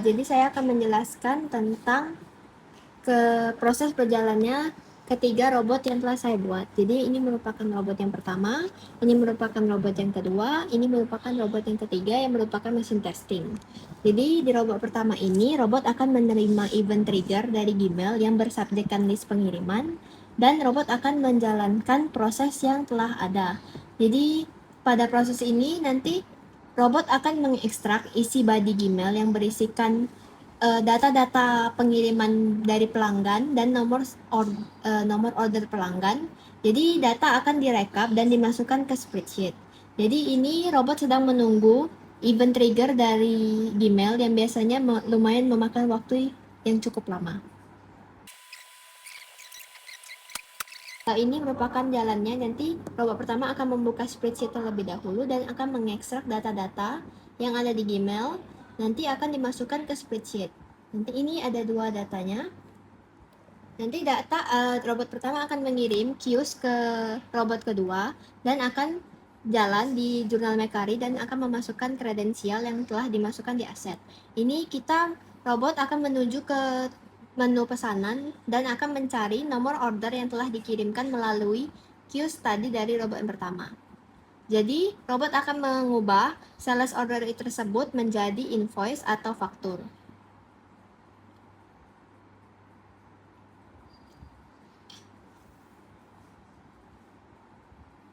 Jadi saya akan menjelaskan tentang proses berjalannya ketiga robot yang telah saya buat. Jadi ini merupakan robot yang pertama, ini merupakan robot yang kedua, ini merupakan robot yang ketiga yang merupakan mesin testing. Jadi di robot pertama ini, robot akan menerima event trigger dari Gmail yang bersubjekkan list pengiriman, dan robot akan menjalankan proses yang telah ada. Jadi pada proses ini nanti robot akan mengekstrak isi body Gmail yang berisikan data-data pengiriman dari pelanggan dan nomor order pelanggan. Jadi data akan direkap dan dimasukkan ke spreadsheet. Jadi ini robot sedang menunggu event trigger dari Gmail yang biasanya lumayan memakan waktu yang cukup lama. Ini merupakan jalannya. Nanti robot pertama akan membuka spreadsheet terlebih dahulu dan akan mengekstrak data-data yang ada di Gmail. Nanti akan dimasukkan ke spreadsheet. Nanti ini ada dua datanya. Nanti robot pertama akan mengirim queues ke robot kedua dan akan jalan di jurnal Mercari dan akan memasukkan kredensial yang telah dimasukkan di aset. Ini robot akan menuju ke menu pesanan dan akan mencari nomor order yang telah dikirimkan melalui queues tadi dari robot yang pertama. Jadi, robot akan mengubah sales order tersebut menjadi invoice atau faktur.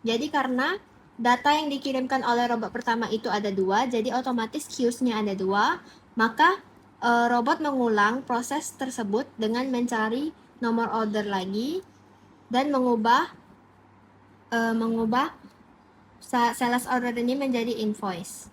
Jadi karena data yang dikirimkan oleh robot pertama itu ada dua, jadi otomatis queues-nya ada dua, maka robot mengulang proses tersebut dengan mencari nomor order lagi dan mengubah sales order ini menjadi invoice.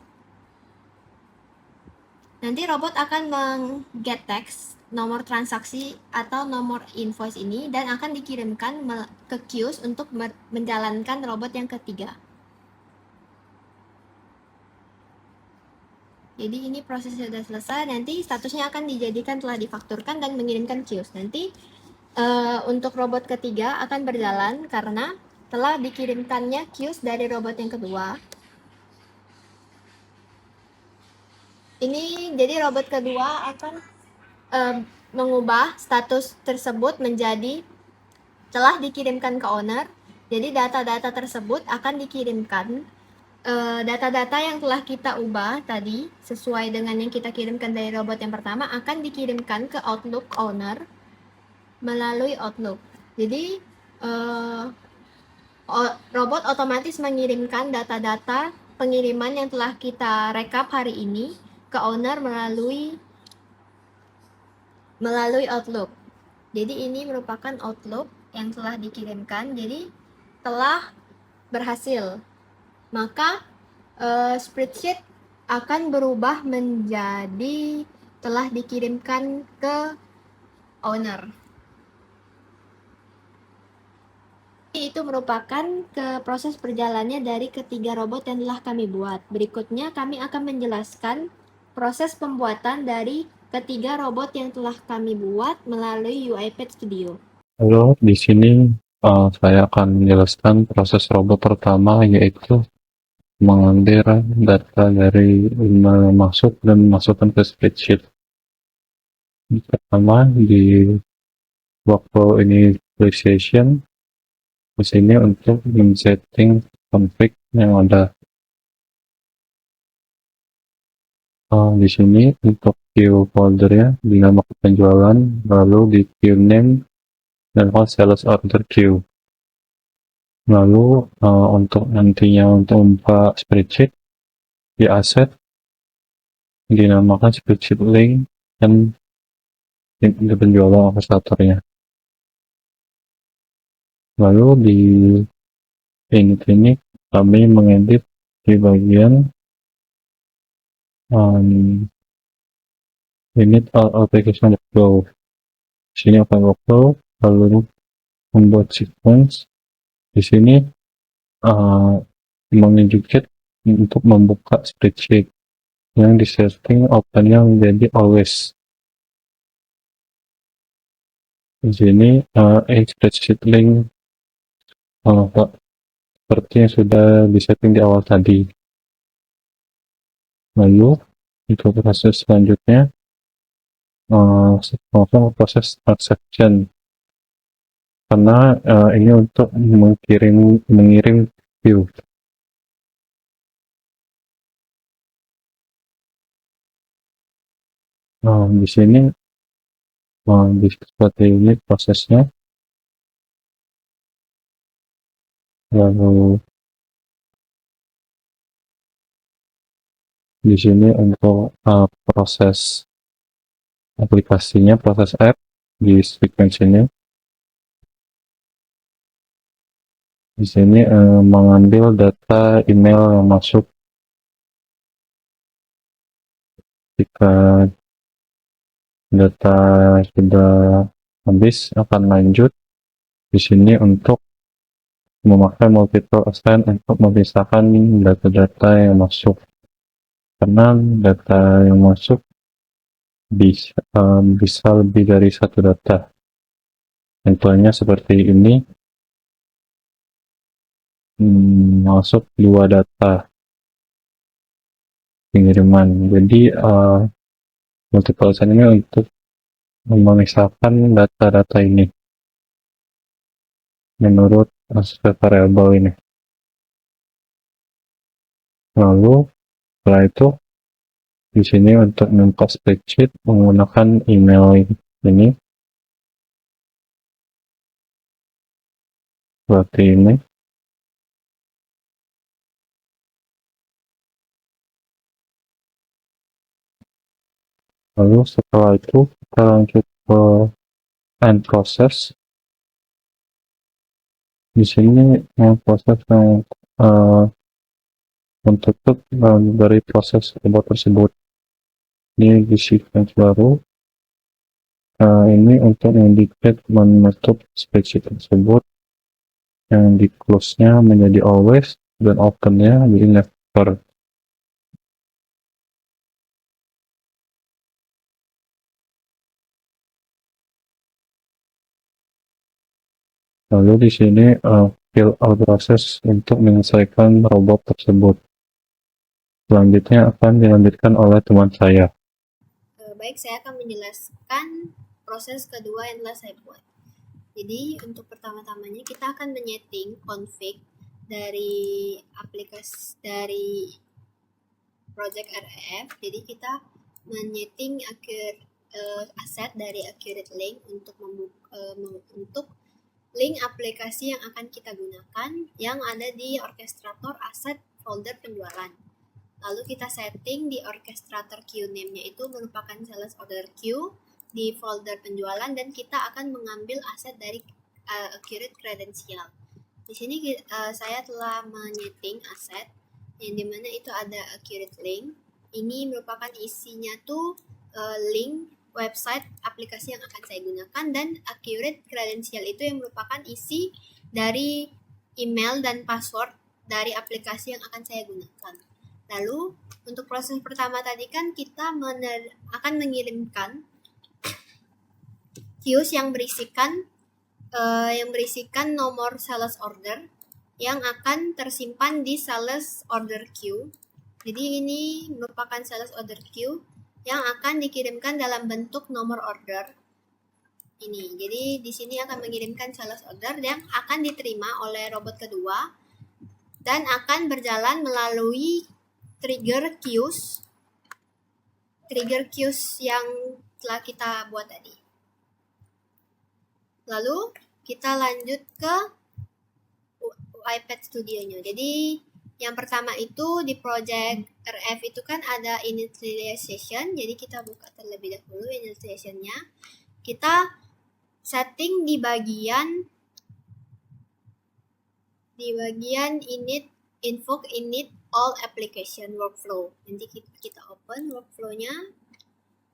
Nanti robot akan meng-get text nomor transaksi atau nomor invoice ini dan akan dikirimkan ke queues untuk menjalankan robot yang ketiga. Jadi ini prosesnya sudah selesai, nanti statusnya akan dijadikan telah difakturkan dan mengirimkan queues. Nanti untuk robot ketiga akan berjalan karena telah dikirimkannya queues dari robot yang kedua. Ini jadi robot kedua akan mengubah status tersebut menjadi telah dikirimkan ke owner. Jadi data-data tersebut akan dikirimkan, data-data yang telah kita ubah tadi sesuai dengan yang kita kirimkan dari robot yang pertama akan dikirimkan ke Outlook owner melalui Outlook. Jadi robot otomatis mengirimkan data-data pengiriman yang telah kita rekap hari ini ke owner melalui Outlook. Jadi ini merupakan Outlook yang telah dikirimkan, jadi telah berhasil. Maka spreadsheet akan berubah menjadi telah dikirimkan ke owner. Itu merupakan proses perjalanannya dari ketiga robot yang telah kami buat. Berikutnya kami akan menjelaskan proses pembuatan dari ketiga robot yang telah kami buat melalui UiPath Studio. Halo, di sini saya akan menjelaskan proses robot pertama, yaitu mengambil data dari email masuk dan masukkan ke spreadsheet. Pertama, di waktu initialization, di sini untuk men-setting config yang ada. Di sini untuk queue foldernya dinamakan penjualan, lalu di queue name dan sales order queue. Lalu untuk nantinya untuk membuka spreadsheet di aset dinamakan spreadsheet link dan di penjualan orkestratornya. Lalu di ini kami mengedit di bagian init application workflow. Di sini akan workflow, lalu membuat sequence. Di sini mengindicate untuk membuka spreadsheet yang disetting opennya menjadi always. Di sini spreadsheet link seperti yang sudah disetting di awal tadi. Lalu untuk proses selanjutnya langsung proses transaction, karena ini untuk mengirim view. Nah, di sini seperti ini prosesnya. Lalu di sini untuk proses aplikasinya, proses app di sequence ini. Di sini mengambil data email yang masuk. Jika data sudah habis, akan lanjut di sini untuk memakai multiple assign untuk memisahkan data-data yang masuk, karena data yang masuk bisa lebih dari satu data. Contohnya seperti ini, masuk 2 data pengiriman. Jadi multiple assign ini untuk memisahkan data-data ini menurut aspek variabel ini. Lalu setelah itu di sini untuk membuka spreadsheet menggunakan email ini seperti ini. Lalu setelah itu kita lanjut ke end process. Di sini proses yang menutup dari proses robot tersebut. Ini di sequence baru. Ini untuk indicate menutup spreadsheet tersebut, yang di close-nya menjadi always dan open-nya jadi never. Lalu di sini fill out proses untuk menyelesaikan robot tersebut. Selanjutnya akan dilanjutkan oleh teman saya. Baik, saya akan menjelaskan proses kedua yang telah saya buat. Jadi untuk pertama-tamanya kita akan menyeting config dari aplikasi dari project REF. Jadi kita menyeting aset dari Accurate Link untuk link aplikasi yang akan kita gunakan yang ada di orchestrator aset folder penjualan. Lalu kita setting di orchestrator queue name-nya itu merupakan sales order queue di folder penjualan, dan kita akan mengambil aset dari Accurate Credential. Di sini saya telah menyeting aset yang dimana itu ada Accurate Link. Ini merupakan isinya tuh link website aplikasi yang akan saya gunakan, dan Accurate Credential itu yang merupakan isi dari email dan password dari aplikasi yang akan saya gunakan. Lalu untuk proses pertama tadi kan kita akan mengirimkan queues yang berisikan nomor sales order yang akan tersimpan di sales order queue. Jadi ini merupakan sales order queue yang akan dikirimkan dalam bentuk nomor order ini. Jadi di sini akan mengirimkan sales order yang akan diterima oleh robot kedua dan akan berjalan melalui trigger queues yang telah kita buat tadi. Lalu kita lanjut ke iPad Studio-nya. Jadi yang pertama itu di project RF itu kan ada initialization. Jadi kita buka terlebih dahulu initialization-nya. Kita setting di bagian init all application workflow. Nanti kita open workflow-nya.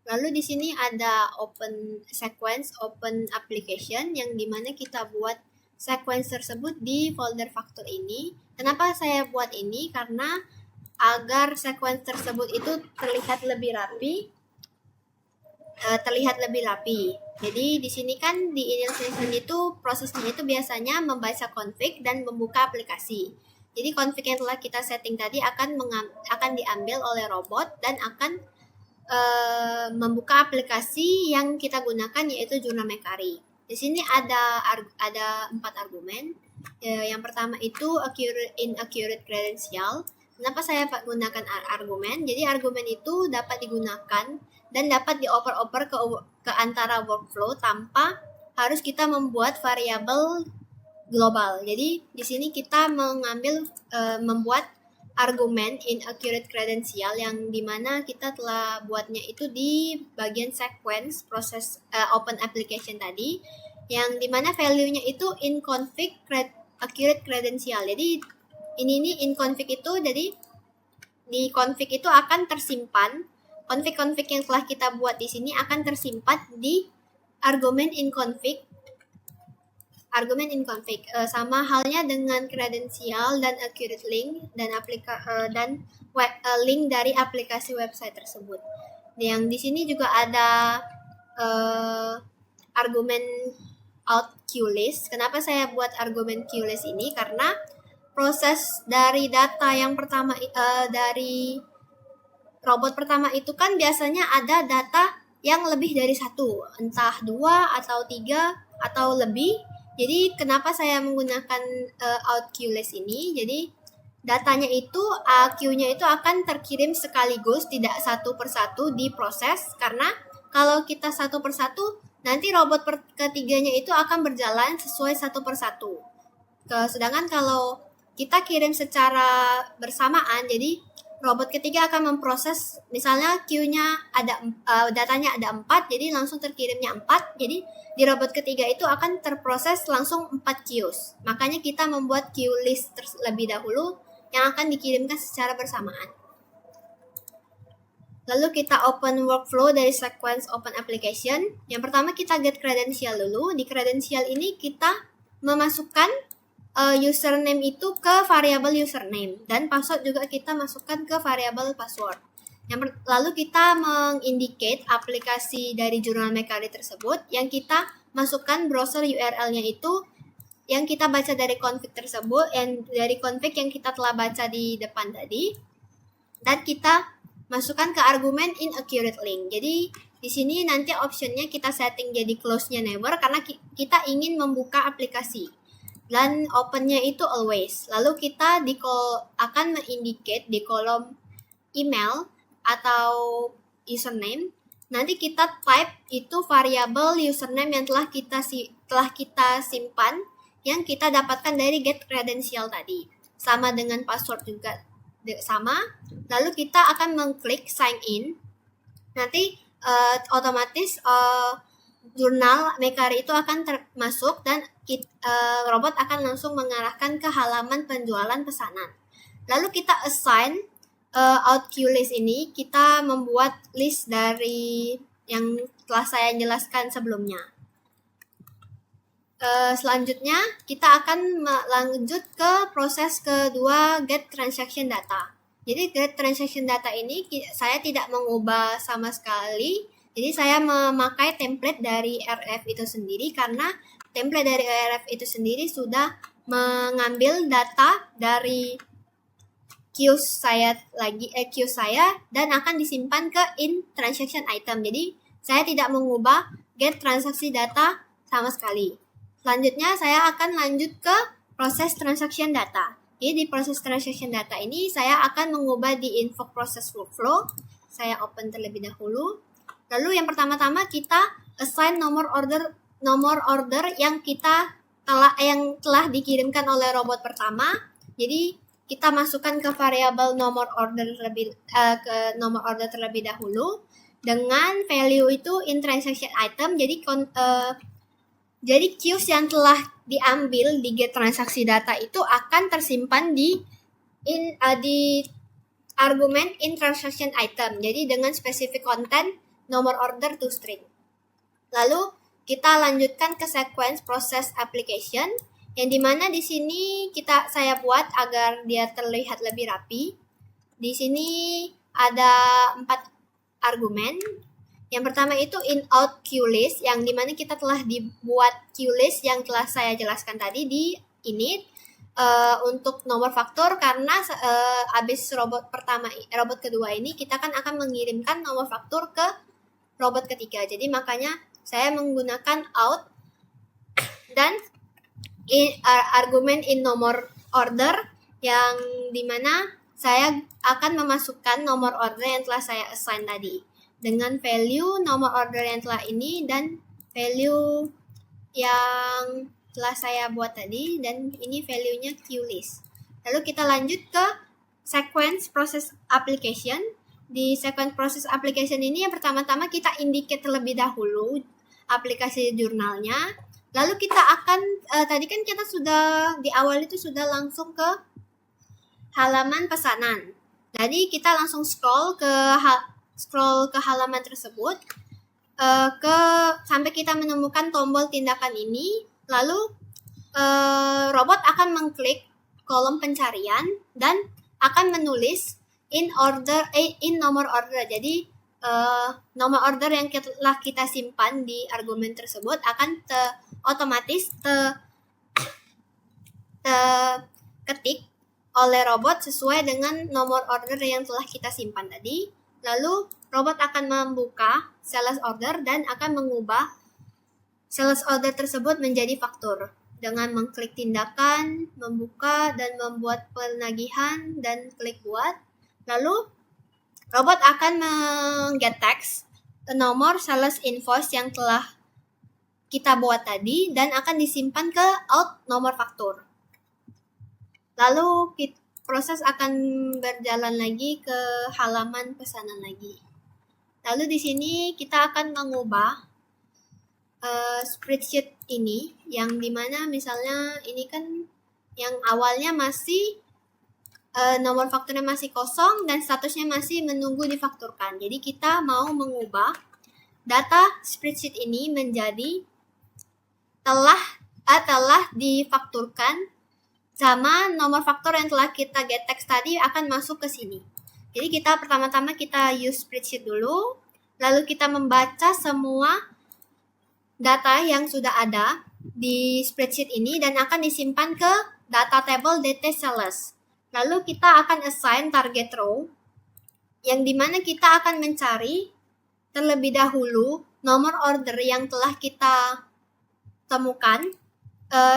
Lalu di sini ada open sequence, open application, yang dimana kita buat sequence tersebut di folder faktur ini. Kenapa saya buat ini? Karena agar sequence tersebut itu terlihat lebih rapi. Jadi di sini kan di initialization itu prosesnya itu biasanya membaca config dan membuka aplikasi. Jadi config yang telah kita setting tadi akan diambil oleh robot dan akan membuka aplikasi yang kita gunakan, yaitu Jurnal Mekari. Di sini ada 4 argumen. Yang pertama itu inaccurate credential. Kenapa saya gunakan argumen? Jadi argumen itu dapat digunakan dan dapat dioper-oper ke antara workflow tanpa harus kita membuat variabel global. Jadi di sini kita membuat argumen inaccurate credential yang dimana kita telah buatnya itu di bagian sequence proses open application tadi, yang dimana value-nya itu in config accurate credential. Jadi ini in config itu, jadi di config itu akan tersimpan config yang telah kita buat di sini akan tersimpan di argumen in config. Sama halnya dengan kredensial dan accurate link dan link dari aplikasi website tersebut. Yang di sini juga ada argumen out queue list. Kenapa saya buat argumen queue list ini? Karena proses dari data yang pertama dari robot pertama itu kan biasanya ada data yang lebih dari 1, entah 2 atau 3 atau lebih. Jadi kenapa saya menggunakan out queue list ini? Jadi datanya itu queue-nya itu akan terkirim sekaligus, tidak satu persatu diproses, karena kalau kita satu persatu nanti robot ketiganya itu akan berjalan sesuai satu persatu. Sedangkan kalau kita kirim secara bersamaan, jadi robot ketiga akan memproses, misalnya queue-nya ada datanya ada 4, jadi langsung terkirimnya 4. Jadi di robot ketiga itu akan terproses langsung 4 queues. Makanya kita membuat queue list terlebih dahulu yang akan dikirimkan secara bersamaan. Lalu kita open workflow dari sequence open application. Yang pertama kita get credential dulu. Di credential ini kita memasukkan username itu ke variabel username, dan password juga kita masukkan ke variabel password. Lalu kita mengindicate aplikasi dari Jurnal Mekari tersebut yang kita masukkan browser URL-nya itu yang kita baca dari config tersebut, yang dari config yang kita telah baca di depan tadi, dan kita masukkan ke argumen inaccurate link. Jadi di sini nanti optionnya kita setting jadi close-nya never karena kita ingin membuka aplikasi, dan open-nya itu always. Lalu kita akan mengindicate di kolom email atau username, nanti kita type itu variabel username yang telah kita simpan, yang kita dapatkan dari get credential tadi. Sama dengan password juga sama. Lalu kita akan mengklik sign in. Nanti otomatis Jurnal Mekari itu akan masuk, dan robot akan langsung mengarahkan ke halaman penjualan pesanan. Lalu kita assign out queue list ini, kita membuat list dari yang telah saya jelaskan sebelumnya. Selanjutnya kita akan lanjut ke proses kedua, get transaction data. Jadi get transaction data ini saya tidak mengubah sama sekali. Jadi saya memakai template dari RF itu sendiri, karena template dari RF itu sendiri sudah mengambil data dari queue saya dan akan disimpan ke in transaction item. Jadi saya tidak mengubah get transaksi data sama sekali. Selanjutnya saya akan lanjut ke proses transaction data. Jadi di proses transaction data ini saya akan mengubah di info process workflow. Saya open terlebih dahulu. Lalu yang pertama-tama kita assign nomor order yang telah dikirimkan oleh robot pertama. Jadi kita masukkan ke variabel nomor order terlebih dahulu dengan value itu in transaction item. Jadi queues yang telah diambil di get transaksi data itu akan tersimpan di argumen in transaction item. Jadi dengan specific content nomor order to string. Lalu kita lanjutkan ke sequence process application, yang dimana di sini saya buat agar dia terlihat lebih rapi. Di sini ada 4 argumen. Yang pertama itu in out queue list, yang dimana kita telah dibuat queue list yang telah saya jelaskan tadi di init. untuk nomor faktor karena habis robot kedua ini kita kan akan mengirimkan nomor faktor ke robot ketiga. Jadi makanya saya menggunakan out dan argumen in nomor order yang dimana saya akan memasukkan nomor order yang telah saya assign tadi dengan value nomor order yang telah ini dan value yang telah saya buat tadi, dan ini value-nya QList. Lalu kita lanjut ke sequence process application. Di sequence process application ini yang pertama-tama kita indicate terlebih dahulu aplikasi jurnalnya. Lalu kita akan tadi kan kita sudah di awal itu sudah langsung ke halaman pesanan. Jadi kita langsung scroll ke halaman tersebut sampai kita menemukan tombol tindakan ini. Lalu robot akan mengklik kolom pencarian dan akan menulis in nomor order. Jadi nomor order yang telah kita simpan di argumen tersebut akan otomatis ketik oleh robot sesuai dengan nomor order yang telah kita simpan tadi. Lalu robot akan membuka sales order dan akan mengubah sales order tersebut menjadi faktur dengan mengklik tindakan, membuka dan membuat penagihan dan klik buat. Lalu robot akan meng-get text nomor sales invoice yang telah kita buat tadi dan akan disimpan ke out nomor faktur. Lalu proses akan berjalan lagi ke halaman pesanan lagi. Lalu di sini kita akan mengubah spreadsheet ini yang dimana misalnya ini kan yang awalnya masih nomor fakturnya masih kosong dan statusnya masih menunggu difakturkan. Jadi kita mau mengubah data spreadsheet ini menjadi telah difakturkan sama nomor faktur yang telah kita get text tadi akan masuk ke sini. Jadi kita pertama-tama kita use spreadsheet dulu, lalu kita membaca semua data yang sudah ada di spreadsheet ini dan akan disimpan ke data table DT sales. Lalu kita akan assign target row yang dimana kita akan mencari terlebih dahulu nomor order yang telah kita temukan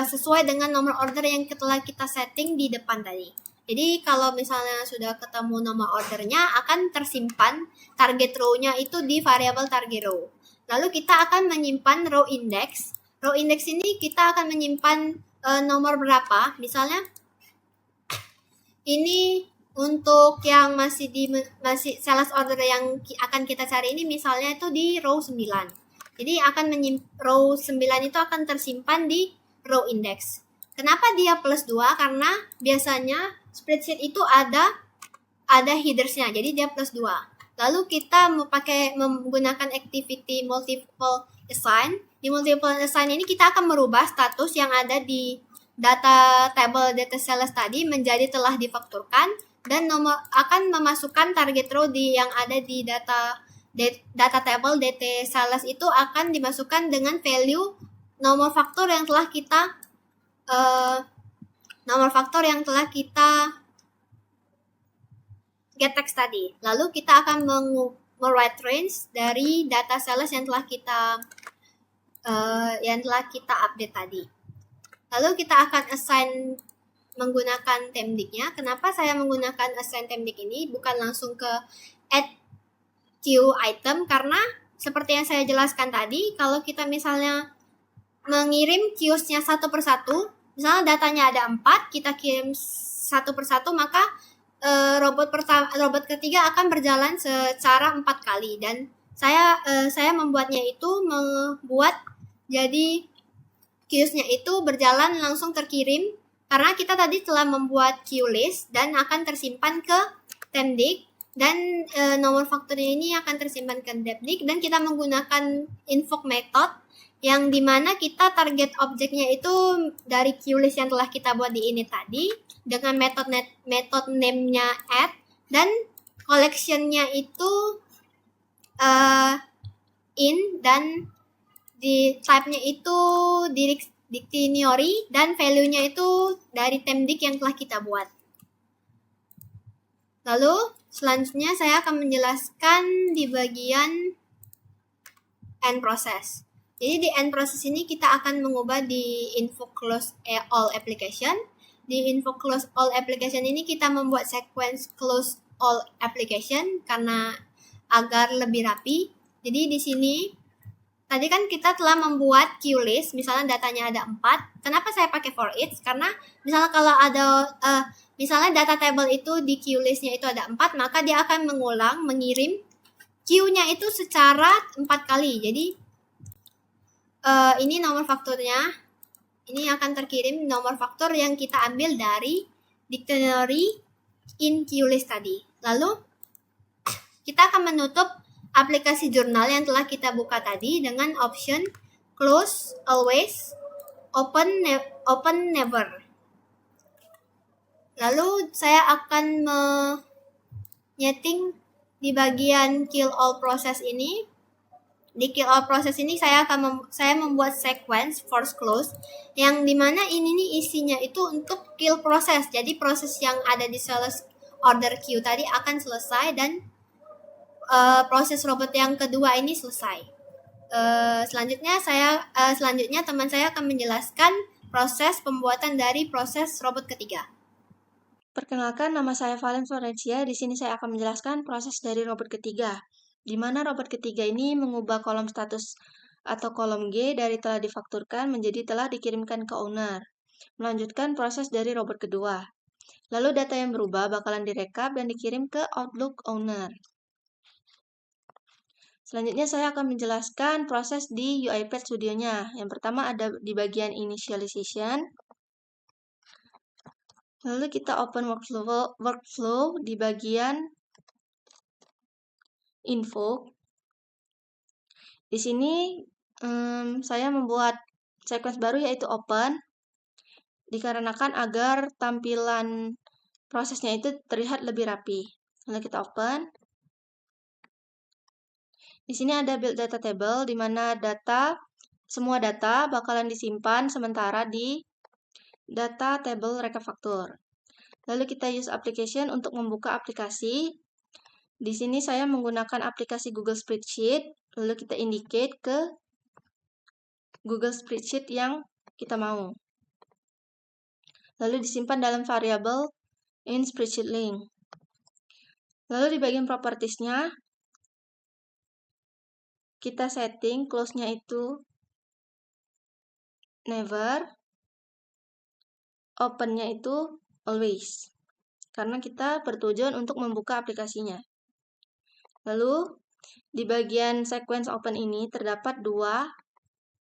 sesuai dengan nomor order yang telah kita setting di depan tadi. Jadi kalau misalnya sudah ketemu nomor ordernya akan tersimpan target row-nya itu di variabel target row. Lalu kita akan menyimpan row index. Row index ini kita akan menyimpan nomor berapa. Misalnya ini untuk yang masih sales order yang akan kita cari ini misalnya itu di row 9. Jadi row 9 itu akan tersimpan di row index. Kenapa dia plus 2? Karena biasanya spreadsheet itu ada headersnya. Jadi dia plus 2. Lalu kita menggunakan activity multiple assign. Di multiple assign ini kita akan merubah status yang ada di data table data sales tadi menjadi telah difakturkan dan akan memasukkan target row yang ada di data table data sales itu akan dimasukkan dengan value nomor faktur yang telah kita get text tadi. Lalu kita akan write range dari data sales yang telah kita update tadi. Lalu kita akan assign menggunakan temdik-nya. Kenapa saya menggunakan assign temdik ini bukan langsung ke add queue item? Karena seperti yang saya jelaskan tadi, kalau kita misalnya mengirim queues-nya satu persatu, misalnya datanya ada 4, kita kirim satu persatu, maka robot ketiga akan berjalan secara 4 kali. Dan saya membuatnya itu membuat jadi queues-nya itu berjalan langsung terkirim karena kita tadi telah membuat queue list dan akan tersimpan ke temdik dan nomor fakturnya ini akan tersimpan ke temdik dan kita menggunakan invoke method yang dimana kita target objeknya itu dari queue list yang telah kita buat di ini tadi dengan method name-nya add dan collection-nya itu in dan di type-nya itu dictionary, dan value-nya itu dari temdik yang telah kita buat. Lalu selanjutnya saya akan menjelaskan di bagian end process. Jadi di end process ini kita akan mengubah di info close all application. Di info close all application ini kita membuat sequence close all application karena agar lebih rapi. Jadi di sini tadi kan kita telah membuat queue list, misalnya datanya ada 4. Kenapa saya pakai for each? Karena misalnya kalau ada misalnya data table itu di queue listnya itu ada 4, maka dia akan mengirim queue-nya itu secara 4 kali. Jadi ini nomor faktornya. Ini akan terkirim nomor faktor yang kita ambil dari dictionary in queue list tadi. Lalu kita akan menutup aplikasi jurnal yang telah kita buka tadi dengan option close always, open never. Lalu saya akan menyeting di bagian kill all process ini. Di kill all process ini saya membuat sequence force close yang dimana ini nih isinya itu untuk kill proses. Jadi proses yang ada di sales order queue tadi akan selesai dan proses robot yang kedua ini selesai. Selanjutnya teman saya akan menjelaskan proses pembuatan dari proses robot ketiga. Perkenalkan, nama saya Valen Florencia. Di sini saya akan menjelaskan proses dari robot ketiga, di mana robot ketiga ini mengubah kolom status atau kolom G dari telah difakturkan menjadi telah dikirimkan ke owner, melanjutkan proses dari robot kedua. Lalu data yang berubah bakalan direkap dan dikirim ke Outlook owner. Selanjutnya saya akan menjelaskan proses di UiPath Studio-nya. Yang pertama ada di bagian initialization. Lalu kita open workflow di bagian info. Di sini saya membuat sequence baru yaitu open, dikarenakan agar tampilan prosesnya itu terlihat lebih rapi. Lalu kita open. Di sini ada build data table, di mana semua data bakalan disimpan sementara di data table rekapaktur. Lalu kita use application untuk membuka aplikasi. Di sini saya menggunakan aplikasi Google Spreadsheet, lalu kita indicate ke Google Spreadsheet yang kita mau. Lalu disimpan dalam variabel in spreadsheet link. Lalu di bagian propertiesnya, kita setting close-nya itu never, open-nya itu always, karena kita bertujuan untuk membuka aplikasinya. Lalu, di bagian sequence open ini terdapat 2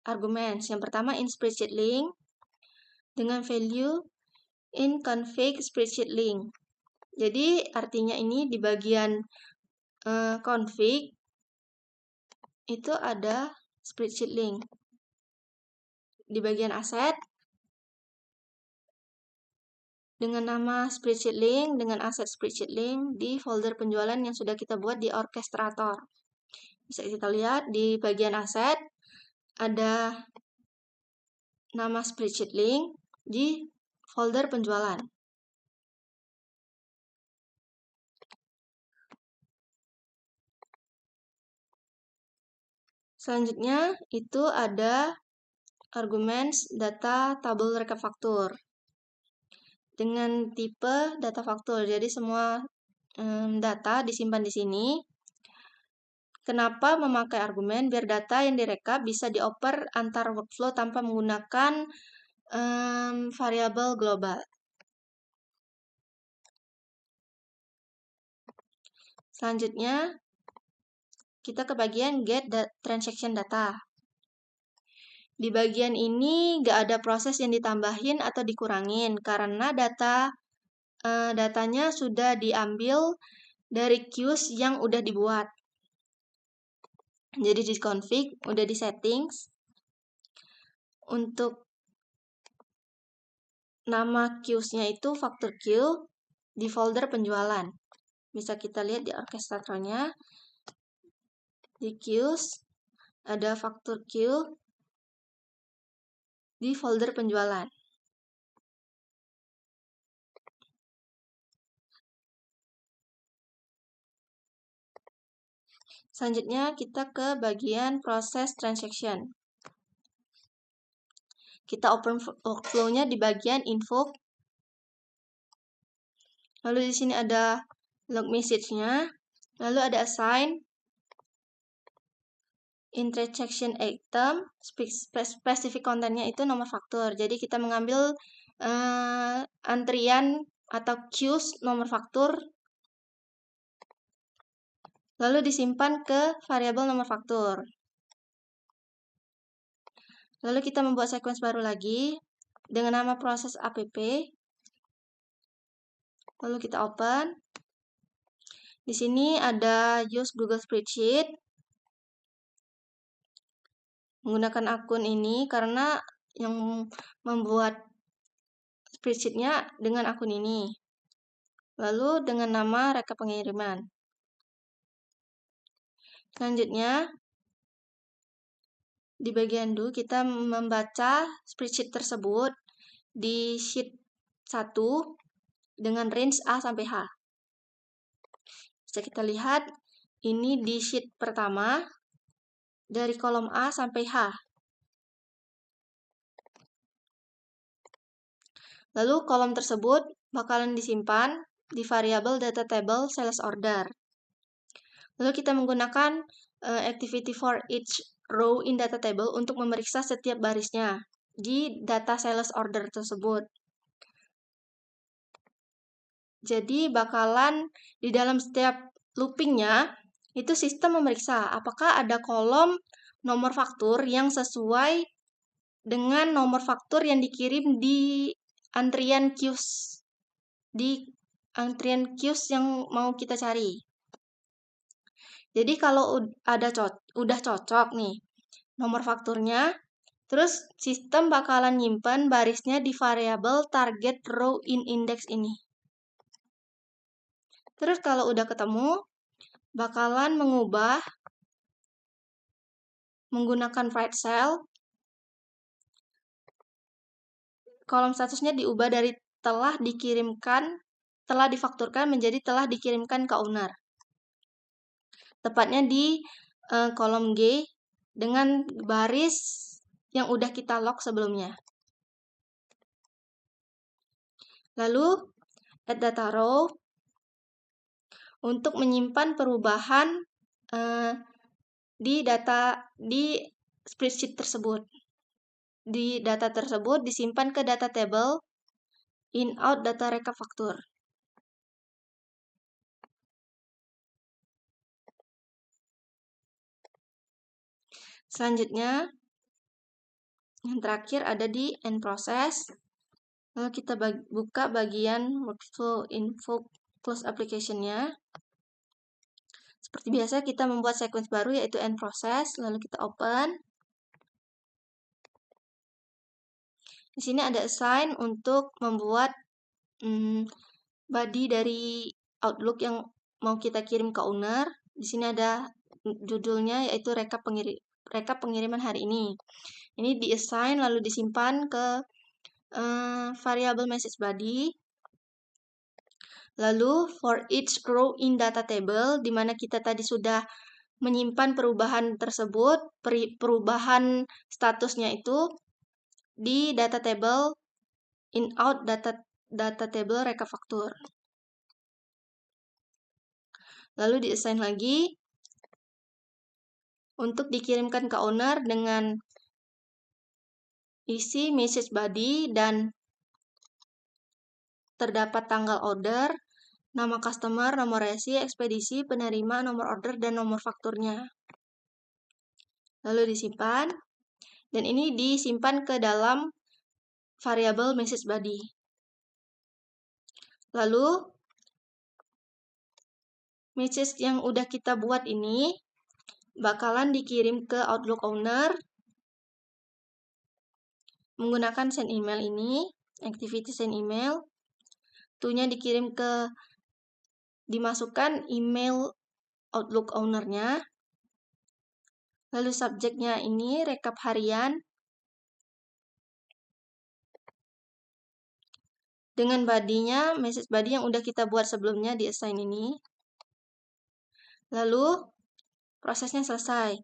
argumen. Yang pertama in spreadsheet link dengan value in config spreadsheet link. Jadi artinya ini di bagian config itu ada spreadsheet link. Di bagian aset dengan nama spreadsheet link dengan aset spreadsheet link di folder penjualan yang sudah kita buat di orchestrator. Bisa kita lihat di bagian aset ada nama spreadsheet link di folder penjualan. Selanjutnya itu ada argumen data tabel rekapaktur dengan tipe data faktur. Jadi semua data disimpan di sini. Kenapa memakai argumen? Biar data yang direkap bisa dioper antar workflow tanpa menggunakan variabel global. Selanjutnya, kita ke bagian get transaction data. Di bagian ini nggak ada proses yang ditambahin atau dikurangin karena datanya sudah diambil dari queues yang udah dibuat. Jadi di config, udah di settings. Untuk nama queues-nya itu faktur queue di folder penjualan. Bisa kita lihat di orchestratornya. Di queues ada faktur queue. Di di folder penjualan. Selanjutnya kita ke bagian proses transaction. Kita open workflow-nya di bagian info. Lalu di sini ada log message-nya. Lalu ada assign, in transaction item, spesifik kontennya itu nomor faktur. Jadi kita mengambil antrian atau queues nomor faktur, lalu disimpan ke variabel nomor faktur. Lalu kita membuat sequence baru lagi dengan nama proses app. Lalu kita open. Di sini ada use Google Spreadsheet. Menggunakan akun ini karena yang membuat spreadsheet-nya dengan akun ini. Lalu dengan nama rekap pengiriman. Selanjutnya, di bagian do kita membaca spreadsheet tersebut di sheet 1 dengan range A sampai H. Bisa kita lihat, ini di sheet pertama dari kolom A sampai H. Lalu kolom tersebut bakalan disimpan di variabel data table sales order. Lalu kita menggunakan activity for each row in data table untuk memeriksa setiap barisnya di data sales order tersebut. Jadi bakalan di dalam setiap loopingnya itu sistem memeriksa apakah ada kolom nomor faktur yang sesuai dengan nomor faktur yang dikirim di antrian queues yang mau kita cari. Jadi kalau udah cocok nih nomor fakturnya, terus sistem bakalan nyimpen barisnya di variabel target row in index ini. Terus kalau udah ketemu, bakalan mengubah menggunakan write cell. Kolom statusnya diubah dari telah difakturkan menjadi telah dikirimkan ke owner. Tepatnya di kolom G dengan baris yang udah kita log sebelumnya. Lalu add data row untuk menyimpan perubahan di spreadsheet tersebut. Di data tersebut disimpan ke data table in out data rekap faktur. Selanjutnya, yang terakhir ada di end process. Lalu kita buka bagian workflow info close application-nya. Seperti biasa kita membuat sequence baru yaitu end process, lalu kita open. Di sini ada assign untuk membuat body dari Outlook yang mau kita kirim ke owner. Di sini ada judulnya yaitu rekap pengiriman hari ini. Ini di-assign lalu disimpan ke variabel message body. Lalu for each row in data table, di mana kita tadi sudah menyimpan perubahan tersebut, perubahan statusnya itu di data table in out data table rekap faktur. Lalu di-assign lagi untuk dikirimkan ke owner dengan isi message body dan terdapat tanggal order, nama customer, nomor resi, ekspedisi, penerima, nomor order, dan nomor fakturnya. Lalu disimpan, dan ini disimpan ke dalam variabel message body. Lalu, message yang udah kita buat ini bakalan dikirim ke Outlook owner menggunakan send email ini, activity send email. To-nya dimasukkan email Outlook owner-nya. Lalu subjeknya ini rekap harian. dengan body-nya, message body yang udah kita buat sebelumnya di assign ini. Lalu prosesnya selesai.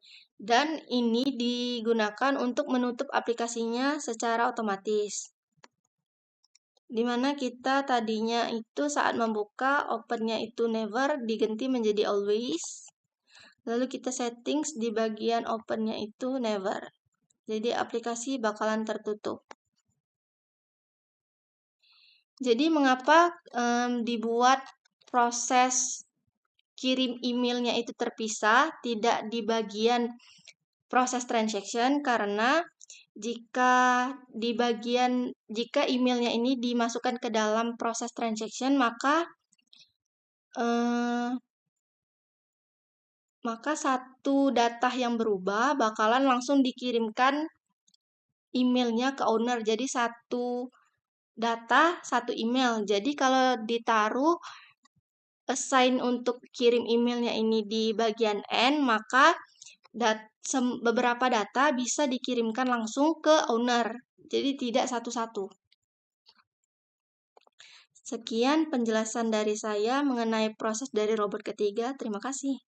Dan ini digunakan untuk menutup aplikasinya secara otomatis. Dimana kita tadinya itu saat membuka, open-nya itu never, diganti menjadi always. Lalu kita settings di bagian open-nya itu never. Jadi aplikasi bakalan tertutup. Jadi mengapa dibuat proses kirim emailnya itu terpisah, tidak di bagian proses transaction? Karena jika emailnya ini dimasukkan ke dalam proses transaction, maka satu data yang berubah bakalan langsung dikirimkan emailnya ke owner. Jadi satu data, satu email. Jadi kalau ditaruh assign untuk kirim emailnya ini di bagian N, maka beberapa data bisa dikirimkan langsung ke owner. Jadi tidak satu-satu. Sekian penjelasan dari saya mengenai proses dari robot ketiga. Terima kasih.